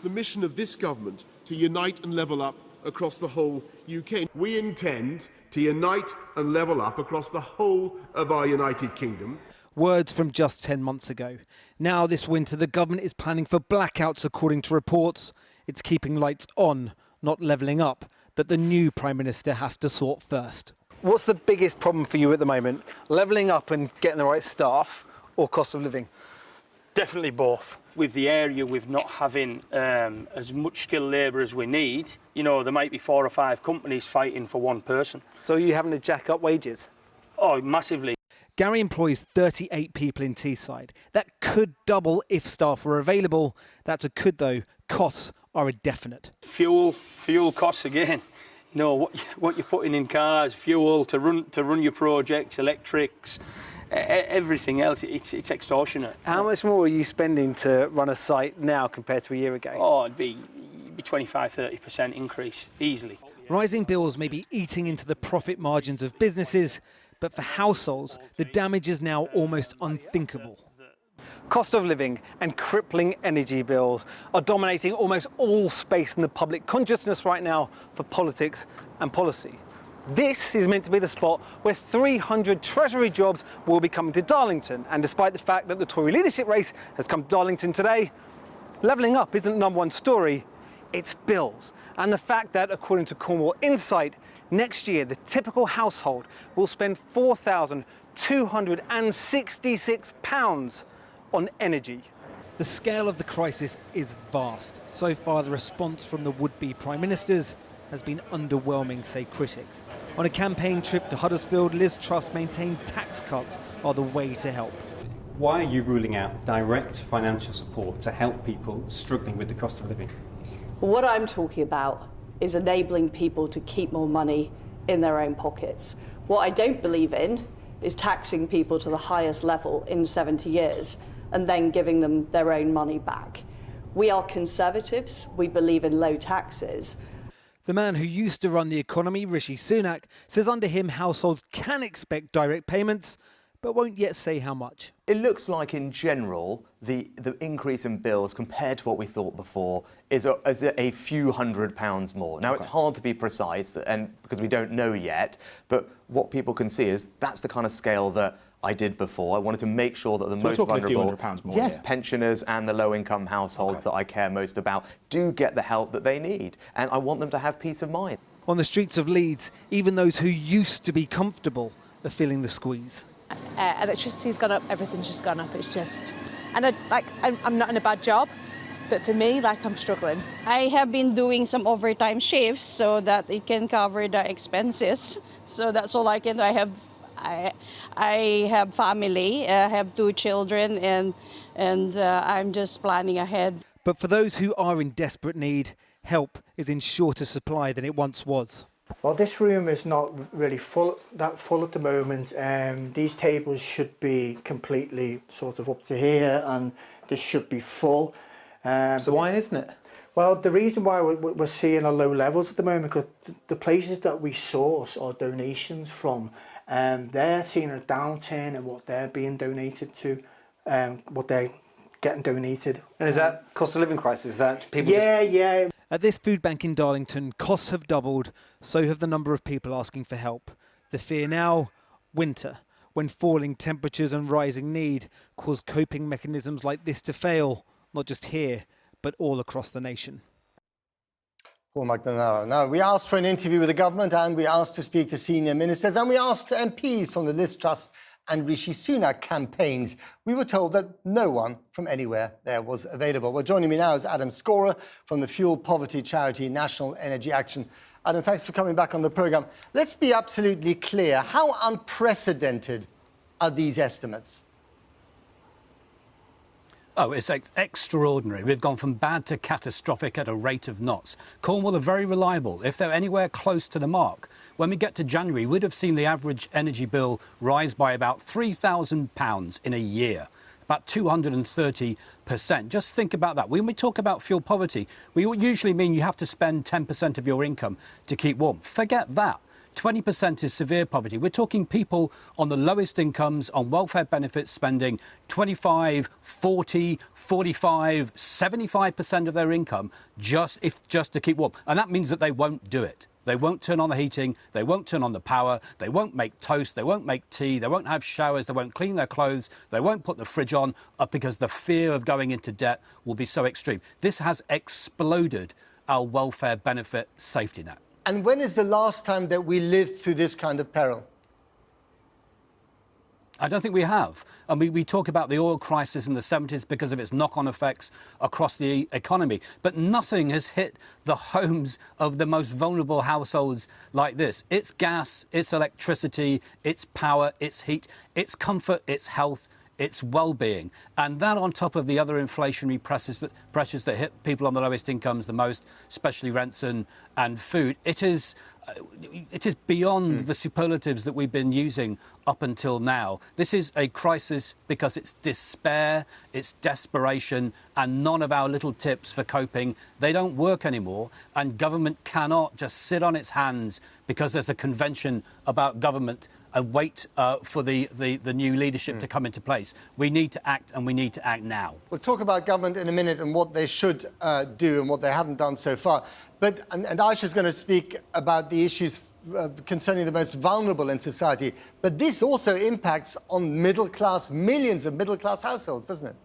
The mission of this government to unite and level up across the whole UK. We intend to unite and level up across the whole of our United Kingdom. Words from just 10 months ago. Now this winter the government is planning for blackouts according to reports. It's keeping lights on, not levelling up, that the new Prime Minister has to sort first. What's the biggest problem for you at the moment? Levelling up and getting the right staff, or cost of living? Definitely both. With the area with not having as much skilled labour as we need, you know, there might be 4 or 5 companies fighting for one person. So are you having to jack up wages? Oh, massively. Gary employs 38 people in Teesside. That could double if staff were available. That's a could though. Costs are a definite. Fuel costs again. You know, what you're putting in cars, fuel to run your projects, electrics, everything else, it's extortionate. How much more are you spending to run a site now compared to a year ago? Oh, it'd be 25–30% increase, easily. Rising bills may be eating into the profit margins of businesses, but for households, the damage is now almost unthinkable. Cost of living and crippling energy bills are dominating almost all space in the public consciousness right now for politics and policy. This is meant to be the spot where 300 Treasury jobs will be coming to Darlington. And despite the fact that the Tory leadership race has come to Darlington today, levelling up isn't the #1 story, it's bills. And the fact that, according to Cornwall Insight, next year the typical household will spend £4,266 on energy. The scale of the crisis is vast. So far, the response from the would-be Prime Ministers has been underwhelming, say critics. On a campaign trip to Huddersfield, Liz Truss maintained tax cuts are the way to help. Why are you ruling out direct financial support to help people struggling with the cost of living? What I'm talking about is enabling people to keep more money in their own pockets. What I don't believe in is taxing people to the highest level in 70 years and then giving them their own money back. We are Conservatives. We believe in low taxes. The man who used to run the economy, Rishi Sunak, says under him households can expect direct payments, but won't yet say how much. It looks like, in general, the increase in bills compared to what we thought before is a few £100s more. Now, It's hard to be precise, and because we don't know yet, but what people can see is that's the kind of scale that I did before. I wanted to make sure that the most vulnerable, more, pensioners and the low-income households that I care most about do get the help that they need, and I want them to have peace of mind. On the streets of Leeds, even those who used to be comfortable are feeling the squeeze. Electricity's gone up, everything's just gone up. It's just, and I'm not in a bad job, but for me, I'm struggling. I have been doing some overtime shifts so that it can cover the expenses. So that's all I can do. I have family, I have 2 children, and I'm just planning ahead. But for those who are in desperate need, help is in shorter supply than it once was. Well, this room is not really full at the moment. These tables should be completely sort of up to here, and this should be full. So why isn't it? Well, the reason why we're seeing a low levels at the moment, because the places that we source our donations from, they're seeing a downturn in what they're being donated to, what they're getting donated. And is that cost of living crisis? Is that people? Yeah. At this food bank in Darlington, costs have doubled, so have the number of people asking for help. The fear now, winter, when falling temperatures and rising need cause coping mechanisms like this to fail, not just here, but all across the nation. Paul McNamara. Now, we asked for an interview with the government, and we asked to speak to senior ministers, and we asked MPs from the Liz Truss and Rishi Sunak campaigns. We were told that no one from anywhere there was available. Well, joining me now is Adam Scorer from the fuel poverty charity National Energy Action. Adam, thanks for coming back on the programme. Let's be absolutely clear. How unprecedented are these estimates? Oh, it's extraordinary. We've gone from bad to catastrophic at a rate of knots. Cornwall are very reliable. If they're anywhere close to the mark, when we get to January, we'd have seen the average energy bill rise by about £3,000 in a year, about 230%. Just think about that. When we talk about fuel poverty, we usually mean you have to spend 10% of your income to keep warm. Forget that. 20% is severe poverty. We're talking people on the lowest incomes, on welfare benefits, spending 25, 40, 45, 75% of their income just to keep warm. And that means that they won't do it. They won't turn on the heating, they won't turn on the power, they won't make toast, they won't make tea, they won't have showers, they won't clean their clothes, they won't put the fridge on because the fear of going into debt will be so extreme. This has exploded our welfare benefit safety net. And when is the last time that we lived through this kind of peril? I don't think we have. I mean, we talk about the oil crisis in the 70s because of its knock-on effects across the economy. But nothing has hit the homes of the most vulnerable households like this. It's gas, it's electricity, it's power, it's heat, it's comfort, it's health, it's well-being. And that on top of the other inflationary pressures that hit people on the lowest incomes the most, especially rents and food, it is beyond the superlatives that we've been using up until now. This is a crisis because it's despair, it's desperation, and none of our little tips for coping, they don't work anymore. And government cannot just sit on its hands because there's a convention about government and wait for the new leadership to come into place. We need to act, and we need to act now. We'll talk about government in a minute and what they should do and what they haven't done so far. But and Aisha's going to speak about the issues concerning the most vulnerable in society. But this also impacts on middle-class, millions of middle-class households, doesn't it?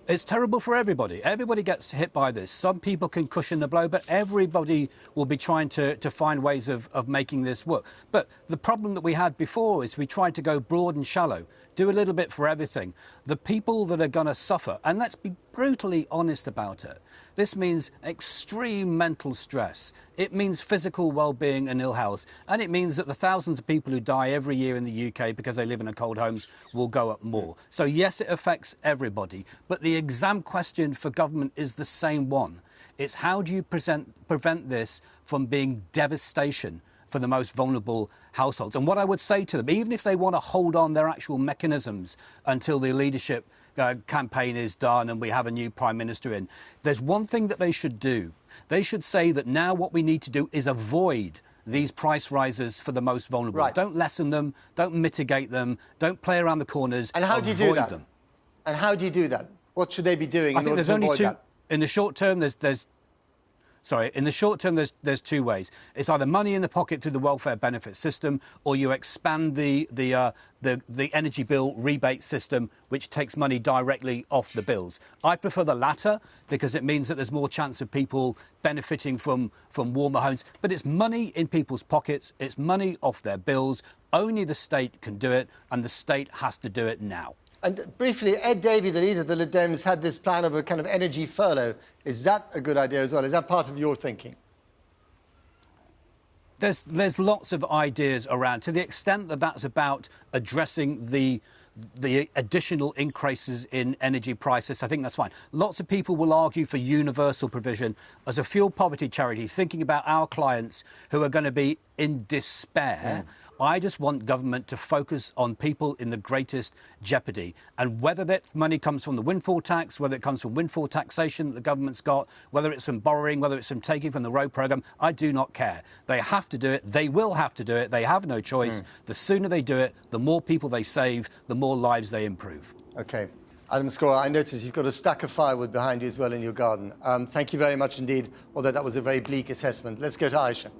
It's terrible for everybody. Everybody gets hit by this. Some people can cushion the blow, but everybody will be trying to find ways of making this work. But the problem that we had before is we tried to go broad and shallow, do a little bit for everything. The people that are going to suffer, and let's be brutally honest about it, this means extreme mental stress. It means physical well-being and ill health. And it means that the thousands of people who die every year in the UK because they live in cold homes will go up more. So, yes, it affects everybody. But the exam question for government is the same one. It's how do you prevent this from being devastation for the most vulnerable households? And what I would say to them, even if they want to hold on their actual mechanisms until the leadership campaign is done and we have a new Prime Minister in, there's one thing that they should do. They should say that now what we need to do is avoid these price rises for the most vulnerable. Right. Don't lessen them, don't mitigate them, don't play around the corners. And how do you do that? Them. And how do you do that? What should they be doing in order to avoid that? In the short term, there's two ways. It's either money in the pocket through the welfare benefit system, or you expand the energy bill rebate system, which takes money directly off the bills. I prefer the latter because it means that there's more chance of people benefiting from warmer homes. But it's money in people's pockets. It's money off their bills. Only the state can do it, and the state has to do it now. And briefly, Ed Davey, the leader of the Lib Dems, had this plan of a kind of energy furlough. Is that a good idea as well? Is that part of your thinking? There's lots of ideas around. To the extent that that's about addressing the additional increases in energy prices, I think that's fine. Lots of people will argue for universal provision as a fuel poverty charity, thinking about our clients who are going to be in despair. I just want government to focus on people in the greatest jeopardy. And whether that money comes from the windfall tax, whether it comes from windfall taxation that the government's got, whether it's from borrowing, whether it's from taking from the road programme, I do not care. They have to do it. They will have to do it. They have no choice. The sooner they do it, the more people they save, the more lives they improve. OK. Adam Scorer, I notice you've got a stack of firewood behind you as well in your garden. Thank you very much indeed, although that was a very bleak assessment. Let's go to Aisha.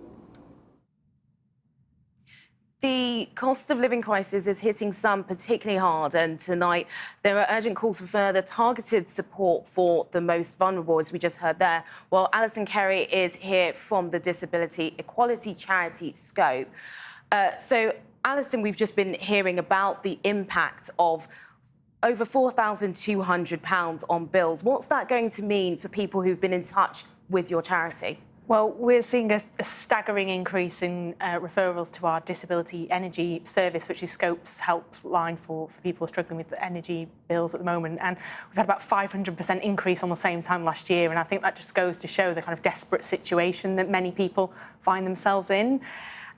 The cost of living crisis is hitting some particularly hard, and tonight there are urgent calls for further targeted support for the most vulnerable, as we just heard there. Well, Alison Kerry is here from the disability equality charity Scope. So, Alison, we've just been hearing about the impact of over £4,200 on bills. What's that going to mean for people who've been in touch with your charity? Well, we're seeing a staggering increase in referrals to our disability energy service, which is Scope's helpline for people struggling with energy bills at the moment. And we've had about 500% increase on the same time last year. And I think that just goes to show the kind of desperate situation that many people find themselves in.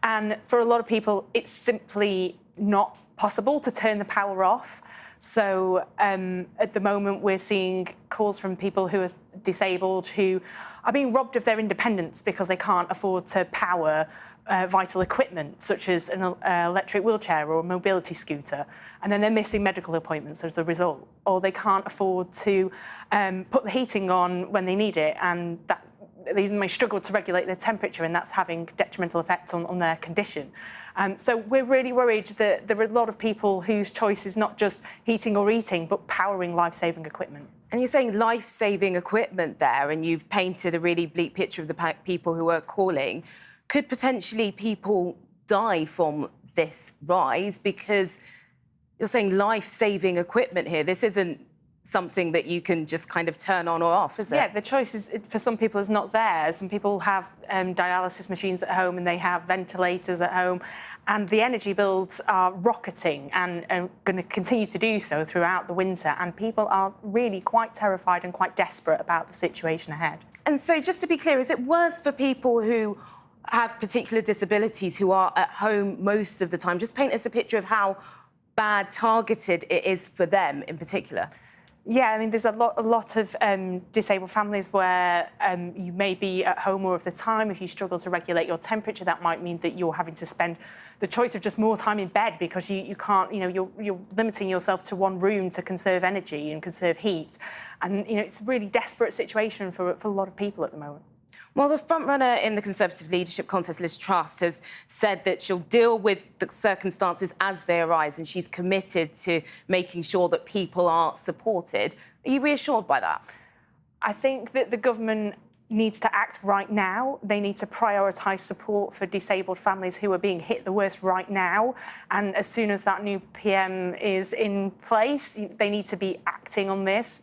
And for a lot of people, it's simply not possible to turn the power off. So at the moment, we're seeing calls from people who are disabled who are being robbed of their independence because they can't afford to power vital equipment, such as an electric wheelchair or a mobility scooter, and then they're missing medical appointments as a result, or they can't afford to put the heating on when they need it, and that they may struggle to regulate their temperature, and that's having detrimental effects on their condition. So we're really worried that there are a lot of people whose choice is not just heating or eating, but powering life-saving equipment. And you're saying life-saving equipment there, and you've painted a really bleak picture of the people who are calling. Could potentially people die from this rise? Because you're saying life-saving equipment here. This isn't something that you can just kind of turn on or off, is it? Yeah, the choice is, for some people, is not there. Some people have dialysis machines at home and they have ventilators at home, and the energy bills are rocketing and are going to continue to do so throughout the winter, and people are really quite terrified and quite desperate about the situation ahead. And so, just to be clear, is it worse for people who have particular disabilities who are at home most of the time? Just paint us a picture of how bad targeted it is for them in particular. Yeah, I mean, there's a lot of disabled families where you may be at home more of the time. If you struggle to regulate your temperature, that might mean that you're having to spend the choice of just more time in bed because you can't, you're limiting yourself to one room to conserve energy and conserve heat. And, it's a really desperate situation for a lot of people at the moment. Well, the frontrunner in the Conservative leadership contest, Liz Truss, has said that she'll deal with the circumstances as they arise, and she's committed to making sure that people are supported. Are you reassured by that? I think that the government needs to act right now. They need to prioritise support for disabled families who are being hit the worst right now. And as soon as that new PM is in place, they need to be acting on this.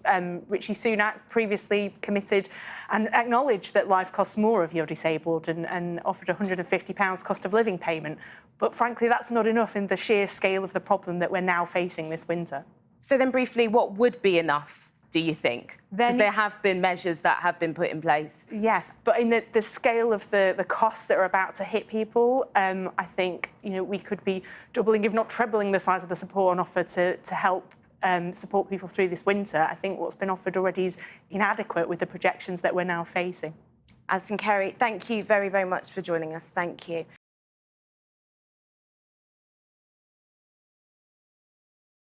Rishi Sunak previously committed and acknowledged that life costs more if you're disabled and offered £150 cost of living payment. But frankly, that's not enough in the sheer scale of the problem that we're now facing this winter. So then briefly, what would be enough, do you think? Because there have been measures that have been put in place. Yes, but in the scale of the costs that are about to hit people, I think we could be doubling, if not trebling, the size of the support on offer to help support people through this winter. I think what's been offered already is inadequate with the projections that we're now facing. Alison Kerry, thank you very, very much for joining us. Thank you.